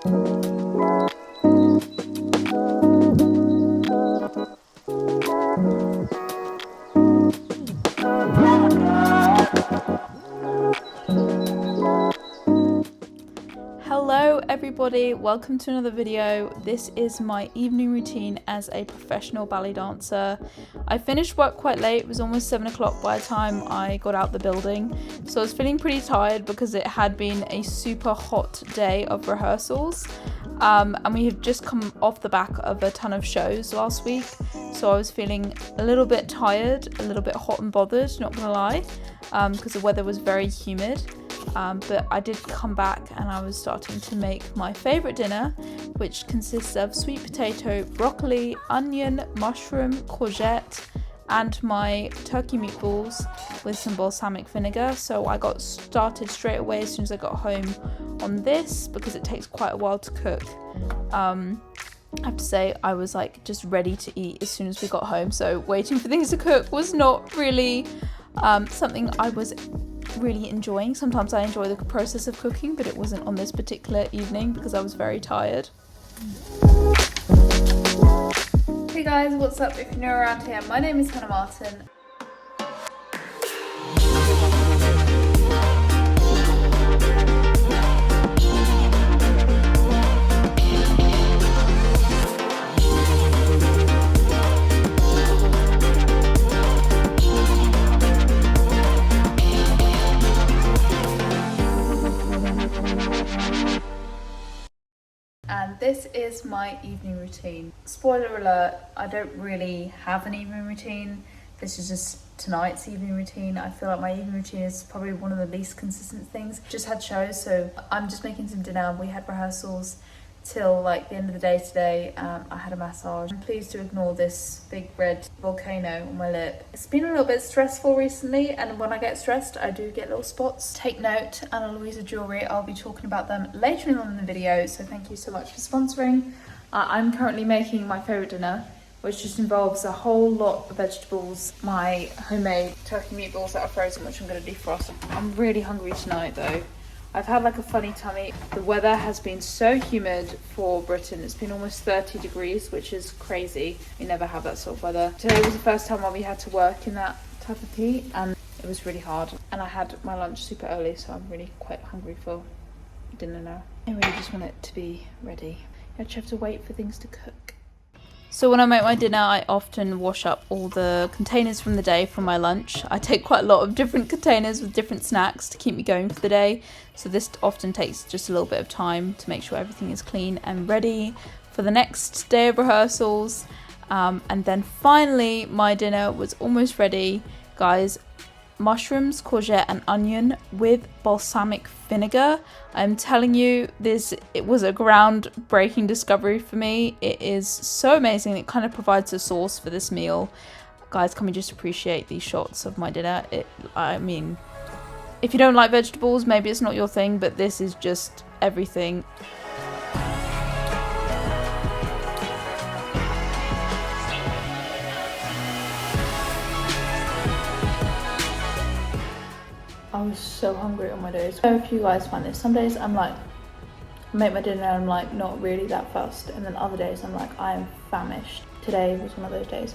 Hello everybody, welcome to another video. This is my evening routine as a professional ballet dancer. I finished work quite late, it was almost 7 o'clock by the time I got out the building. So I was feeling pretty tired because it had been a super hot day of rehearsals. And we had just come off the back of a ton of shows last week. So I was feeling a little bit tired, a little bit hot and bothered, not gonna lie, because the weather was very humid. But I did come back and I was starting to make my favourite dinner, which consists of sweet potato, broccoli, onion, mushroom, courgette, and my turkey meatballs with some balsamic vinegar. So I got started straight away as soon as I got home on this because it takes quite a while to cook. I have to say I was like just ready to eat as soon as we got home, so waiting for things to cook was not really something I was really enjoying. Sometimes I enjoy the process of cooking, but it wasn't on this particular evening because I was very tired. Hey guys, what's up? If you're new around here, my name is Hannah Martin. And this is my evening routine. Spoiler alert, I don't really have an evening routine. This is just tonight's evening routine. I feel like my evening routine is probably one of the least consistent things. Just had shows, so I'm just making some dinner. We had rehearsals till like the end of the day today. I had a massage. Please do ignore this big red volcano on my lip. It's been a little bit stressful recently, and when I get stressed I do get little spots. Take note, Ana Luisa jewellery, I'll be talking about them later on in the video, so thank you so much for sponsoring. I'm currently making my favourite dinner, which just involves a whole lot of vegetables, my homemade turkey meatballs that are frozen, which I'm going to defrost. I'm really hungry tonight though. I've had like a funny tummy. The weather has been so humid for Britain. It's been almost 30 degrees, which is crazy. We never have that sort of weather. Today was the first time where we had to work in that type of heat, and it was really hard. And I had my lunch super early, so I'm really quite hungry for dinner now. I really just want it to be ready. I just have to wait for things to cook. So when I make my dinner, I often wash up all the containers from the day for my lunch. I take quite a lot of different containers with different snacks to keep me going for the day. So this often takes just a little bit of time to make sure everything is clean and ready for the next day of rehearsals. And then finally, my dinner was almost ready. Guys, mushrooms, courgette and onion with balsamic vinegar. I'm telling you, it was a groundbreaking discovery for me. It is so amazing. It kind of provides a sauce for this meal. Guys, can we just appreciate these shots of my dinner? I mean, if you don't like vegetables, maybe it's not your thing, but this is just everything. I was so hungry on my days. I don't know if you guys find this. Some days I'm like, I make my dinner and I'm like not really that fussed, and then other days I'm like, I am famished. Today was one of those days.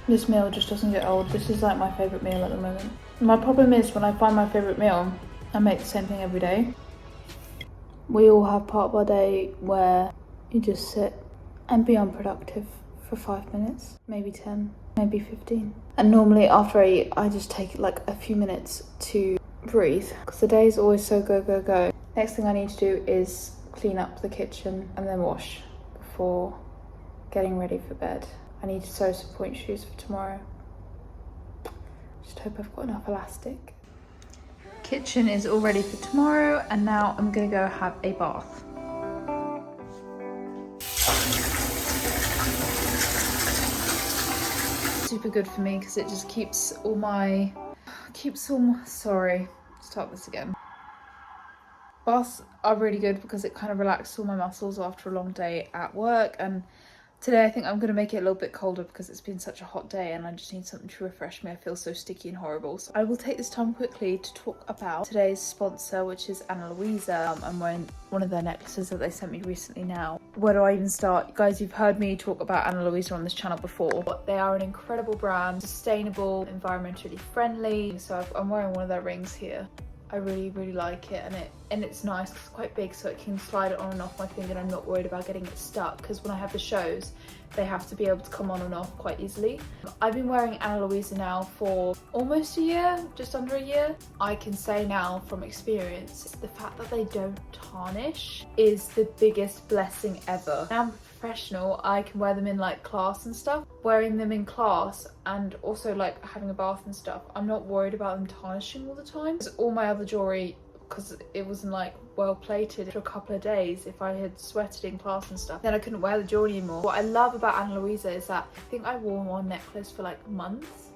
This meal just doesn't get old. This is like my favourite meal at the moment. My problem is when I find my favourite meal, I make the same thing every day. We all have part of our day where you just sit and be unproductive for 5 minutes, maybe 10, maybe 15. And normally after I eat, I just take like a few minutes to breathe because the day is always so go, go, go. Next thing I need to do is clean up the kitchen and then wash before getting ready for bed. I need to sew some point shoes for tomorrow. Just hope I've got enough elastic. Kitchen is all ready for tomorrow, and now I'm gonna go have a bath. Super good for me because it just keeps all my, sorry, start this again. Baths are really good because it kind of relaxes all my muscles after a long day at work, and Today I think I'm going to make it a little bit colder because it's been such a hot day and I just need something to refresh me. I feel so sticky and horrible. So I will take this time quickly to talk about today's sponsor, which is Ana Luisa. I'm wearing one of their necklaces that they sent me recently now. Where do I even start? Guys, you've heard me talk about Ana Luisa on this channel before. But they are an incredible brand, sustainable, environmentally friendly. So I'm wearing one of their rings here. I really like it, and it's nice because it's quite big, so it can slide it on and off my finger and I'm not worried about getting it stuck, because when I have the shows they have to be able to come on and off quite easily. I've been wearing Ana Luisa now for almost a year, just under a year. I can say now from experience, the fact that they don't tarnish is the biggest blessing ever. Now I'm professional, I can wear them in like class and stuff. Wearing them in class and also like having a bath and stuff, I'm not worried about them tarnishing all the time. Because all my other jewelry, because it wasn't like well plated for a couple of days, if I had sweated in class and stuff, then I couldn't wear the jewelry anymore. What I love about Ana Luisa is that I think I wore one necklace for like months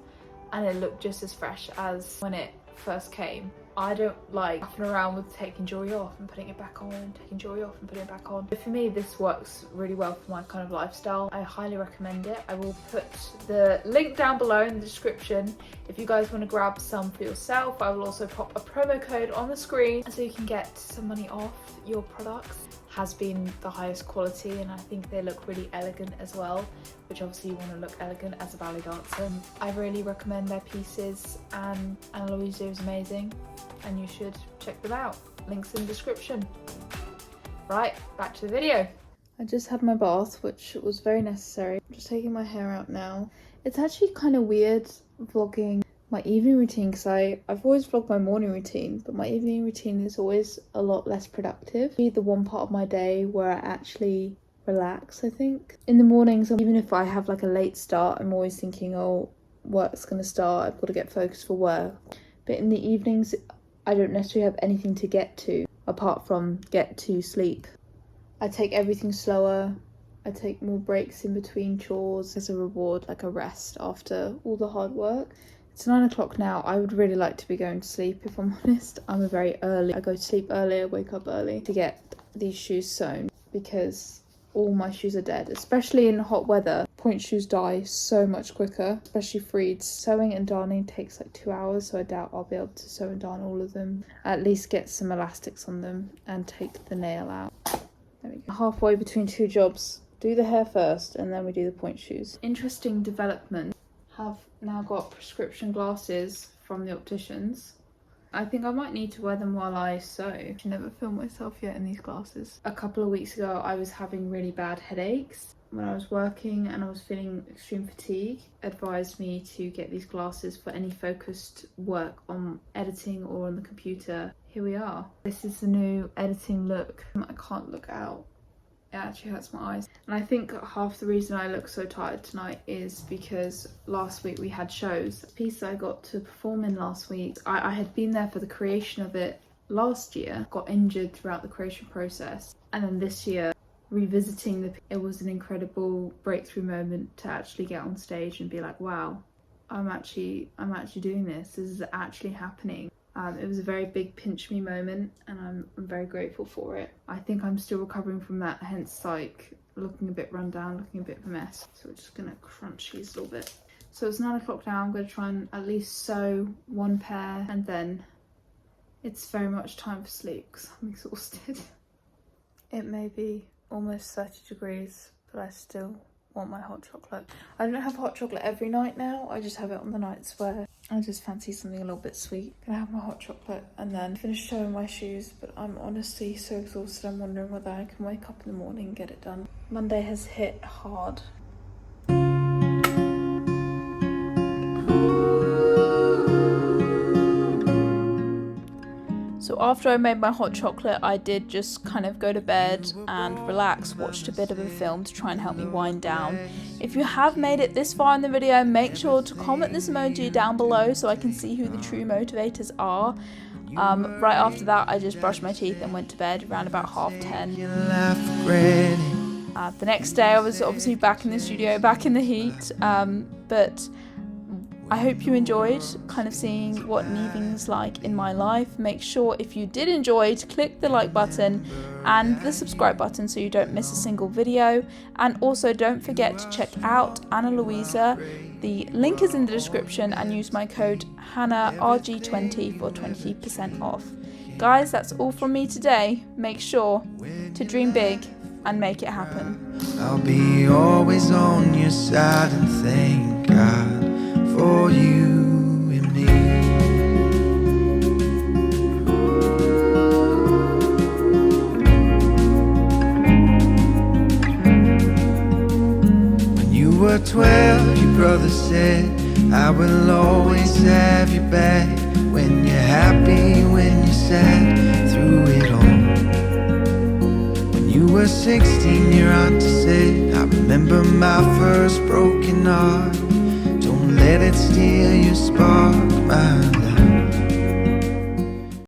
and it looked just as fresh as when it first came. I don't like faffing around with taking jewelry off and putting it back on and taking jewelry off and putting it back on. But for me, this works really well for my kind of lifestyle. I highly recommend it. I will put the link down below in the description if you guys want to grab some for yourself. I will also pop a promo code on the screen so you can get some money off your products. Has been the highest quality and I think they look really elegant as well, which obviously you want to look elegant as a ballet dancer. I really recommend their pieces and Ana Luisa is amazing and you should check them out. Links in the description. Right, back to the video. I just had my bath, which was very necessary. I'm just taking my hair out now. It's actually kind of weird vlogging my evening routine because I've always vlogged my morning routine, but my evening routine is always a lot less productive. The one part of my day where I actually relax, I think. In the mornings, even if I have like a late start, I'm always thinking, oh, work's gonna start, I've got to get focused for work. But in the evenings, I don't necessarily have anything to get to apart from get to sleep. I take everything slower. I take more breaks in between chores as a reward, like a rest after all the hard work. It's 9 o'clock now. I would really like to be going to sleep, if I'm honest. I'm a very early. I go to sleep early, I wake up early to get these shoes sewn because all my shoes are dead, especially in hot weather. Point shoes die so much quicker, especially Freeds. Sewing and darning takes like 2 hours, so I doubt I'll be able to sew and darn all of them. At least get some elastics on them and take the nail out. There we go. Halfway between two jobs. Do the hair first and then we do the point shoes. Interesting development. Have now got prescription glasses from the opticians. I think I might need to wear them while I sew. I never filmed myself yet in these glasses. A couple of weeks ago I was having really bad headaches when I was working and I was feeling extreme fatigue. Advised me to get these glasses for any focused work on editing or on the computer. Here we are. This is the new editing look. I can't look out. It actually hurts my eyes. And I think half the reason I look so tired tonight is because last week we had shows. The piece I got to perform in last week, I had been there for the creation of it last year, got injured throughout the creation process. And then this year, revisiting it was an incredible breakthrough moment to actually get on stage and be like, wow, I'm actually doing this. This is actually happening. It was a very big pinch me moment and I'm very grateful for it. I think I'm still recovering from that, hence like looking a bit run down, looking a bit of a mess. So we're just gonna crunch these a little bit. So it's 9 o'clock now. I'm gonna try and at least sew one pair and then it's very much time for sleep because I'm exhausted. It may be almost 30 degrees, but I still want my hot chocolate. I don't have hot chocolate every night now. I just have it on the nights where I just fancy something a little bit sweet. Gonna have my hot chocolate and then finish sewing my shoes, but I'm honestly so exhausted. I'm wondering whether I can wake up in the morning and get it done. Monday has hit hard. So after I made my hot chocolate, I did just kind of go to bed and relax, watched a bit of a film to try and help me wind down. If you have made it this far in the video, make sure to comment this emoji down below so I can see who the true motivators are. Right after that, I just brushed my teeth and went to bed around about 10:30. The next day I was obviously back in the studio, back in the heat, but I hope you enjoyed kind of seeing what an evening's like in my life. Make sure if you did enjoy to click the like button and the subscribe button so you don't miss a single video. And also don't forget to check out Anna Louisa. The link is in the description, and use my code HannahRG20 for 20% off. Guys, that's all from me today. Make sure to dream big and make it happen. I'll be always on your side and thank God for you and me. When you were 12, your brother said, I will always have your back. When you're happy, when you're sad, through it all. When you were 16, your auntie said, I remember my first broken heart. Don't let it steal your spark, my love.